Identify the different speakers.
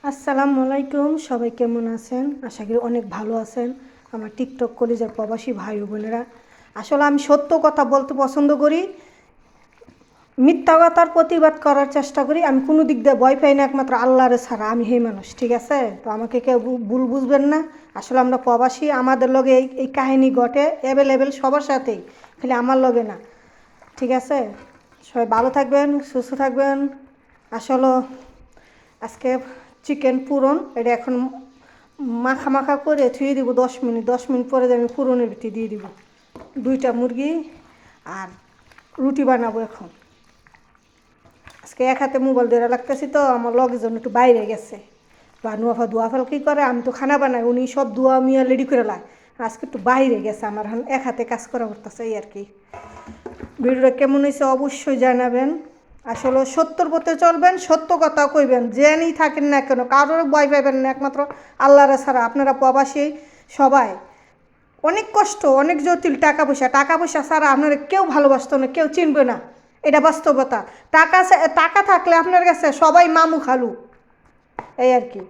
Speaker 1: আসসালামু আলাইকুম, সবাই কেমন আছেন? আশা করি অনেক ভালো আছেন। আমার টিকটক কলিজার প্রবাসী ভাই ও বোনেরা, আসলে আমি সত্য কথা বলতে পছন্দ করি, মিথ্যা কথার প্রতিবাদ করার চেষ্টা করি। আমি কোনো দিক দিয়ে ভয় পাই না, একমাত্র আল্লাহর ছাড়া। আমি সেই মানুষ, ঠিক আছে? তো আমাকে কেউ ভুল বুঝবেন না। আসলে আমরা প্রবাসী, আমাদের লগে এই কাহিনী ঘটে অ্যাভেলেবেল সবার সাথেই, খালি আমার লগে না, ঠিক আছে? সবাই ভালো থাকবেন, সুস্থ থাকবেন। আসলে আজকে চিকেন পুরন এটা এখন মাখা মাখা করে থুয়ে দিব 10 মিনিট। 10 মিনিট পরে আমি পুরনের ভিতরে দিয়ে দিব 2টা মুরগি আর রুটি বানাবো। এখন আজকে এক হাতে মোবাইল ধরে লাগতেছি, তো আমার লগের জন্য একটু বাইরে গেছে বা নুয়াফা দুয়াফাল কী করে, আমি তো খানা বানাই, উনি সব দুয়া মিয়া রেডি করে লায়। আজকে একটু বাইরে গেছে, আমার এখন এক হাতে কাজ করা করতেছে, এই আর কি। ভিডিওটা কেমন হয়েছে অবশ্যই জানাবেন। আসলে সত্যর পথে চলবেন, সত্য কথা কইবেন, জেনেই থাকেন না কেন, কারোর ভয় পাইবেন না, একমাত্র আল্লাহর ছাড়া। আপনারা প্রবাসী সবাই অনেক কষ্ট, অনেক জটিল। টাকা পয়সা ছাড়া আপনারা কেউ ভালোবাসতো না, কেউ চিনবে না, এটা বাস্তবতা। টাকা টাকা থাকলে আপনার কাছে সবাই মামু খালু, এই আর কি।